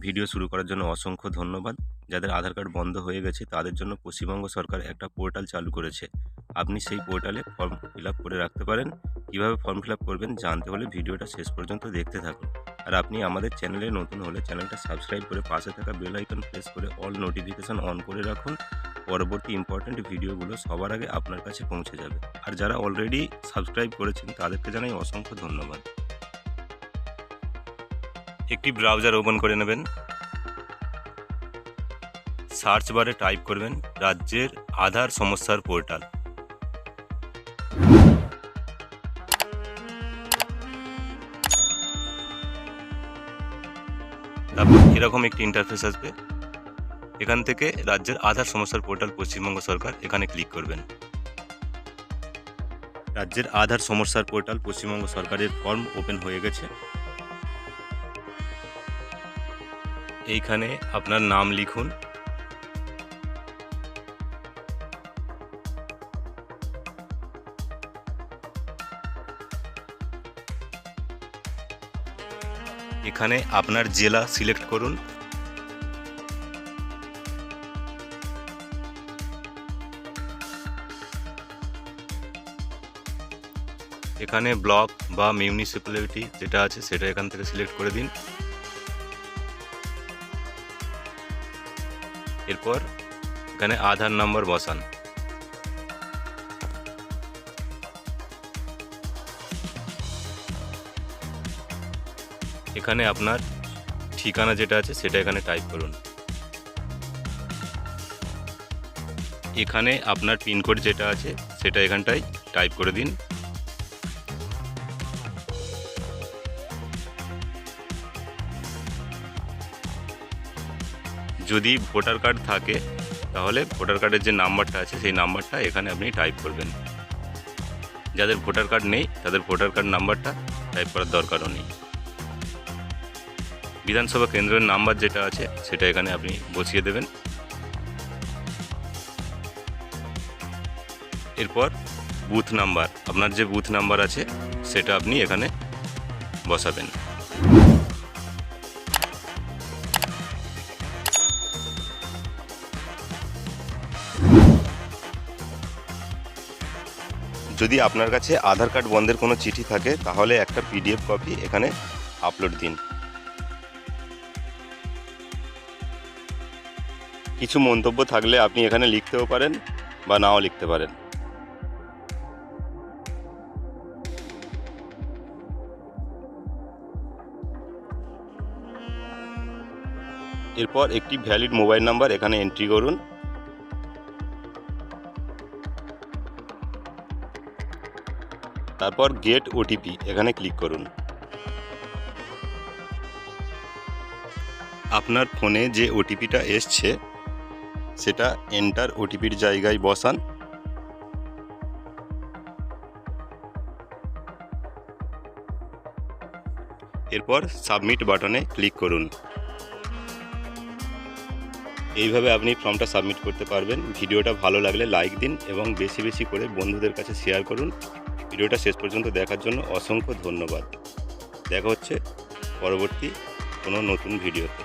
Video শুরু করার জন্য অসংখ্য ধন্যবাদ। যাদের আধার কার্ড বন্ধ হয়ে গেছে তাদের জন্য পশ্চিমবঙ্গ সরকার একটা পোর্টাল চালু করেছে। আপনি সেই পোর্টালে ফর্ম ফিল আপ করে রাখতে পারেন। কীভাবে ফর্ম ফিল আপ করবেন জানতে হলে ভিডিওটা শেষ পর্যন্ত দেখতে থাকুন। আর আপনি আমাদের চ্যানেলে নতুন হলে চ্যানেলটা সাবস্ক্রাইব করে পাশে থাকা বেল আইকন প্রেস করে অল নোটিফিকেশান অন করে রাখুন। পরবর্তী ইম্পর্ট্যান্ট ভিডিওগুলো সবার আগে আপনার কাছে পৌঁছে যাবে। আর যারা অলরেডি সাবস্ক্রাইব করেছেন তাদেরকে জানাই অসংখ্য ধন্যবাদ। একটি ব্রাউজার ওপেন করে নেবেন। সার্চ বারে টাইপ করবেন রাজ্যের আধার সমস্যার পোর্টাল। তারপর এরকম একটি ইন্টারফেস আসবে। এখান থেকে রাজ্যের আধার সমস্যার পোর্টাল পশ্চিমবঙ্গ সরকার এখানে ক্লিক করবেন। রাজ্যের আধার সমস্যার পোর্টাল পশ্চিমবঙ্গ সরকারের ফর্ম ওপেন হয়ে গেছে। এইখানে আপনার নাম লিখুন। এখানে আপনার জেলা সিলেক্ট করুন। এখানে ব্লক বা মিউনিসিপ্যালিটি যেটা আছে সেটা এখান থেকে সিলেক্ট করে দিন। এরপর এখানে আধার নাম্বার বসান। এখানে আপনার ঠিকানা যেটা আছে সেটা এখানে টাইপ করুন। এখানে আপনার পিনকোড যেটা আছে সেটা এখানটায় টাইপ করে দিন। যদি ভোটার কার্ড থাকে তাহলে ভোটার কার্ডের যে নাম্বারটা আছে সেই নাম্বারটা এখানে আপনি টাইপ করবেন। যাদের ভোটার কার্ড নেই তাদের ভোটার কার্ড নাম্বারটা টাইপ করার দরকারও নেই। বিধানসভা কেন্দ্রের নাম্বার যেটা আছে সেটা এখানে আপনি বসিয়ে দেবেন। এরপর বুথ নাম্বার, আপনার যে বুথ নাম্বার আছে সেটা আপনি এখানে বসাবেন। যদি আপনার কাছে আধার কার্ড বন্ধের কোনো চিঠি থাকে তাহলে একটা পিডিএফ কপি এখানে আপলোড দিন। কিছু মন্তব্য থাকলে আপনি এখানে লিখতেও পারেন বা নাও লিখতে পারেন। এরপর একটি ভ্যালিড মোবাইল নাম্বার এখানে এন্ট্রি করুন। তারপর গেট ওটিপি এখানে ক্লিক করুন। আপনার ফোনে যে ওটিপিটা এসছে সেটা এন্টার ওটিপির জায়গায় বসান। এরপর সাবমিট বাটনে ক্লিক করুন। এইভাবে আপনি ফর্মটা সাবমিট করতে পারবেন। ভিডিওটা ভালো লাগলে লাইক দিন এবং বেশি বেশি করে বন্ধুদের কাছে শেয়ার করুন। ভিডিওটা শেষ পর্যন্ত দেখার জন্য অসংখ্য ধন্যবাদ। দেখা হচ্ছে পরবর্তী কোনো নতুন ভিডিওতে।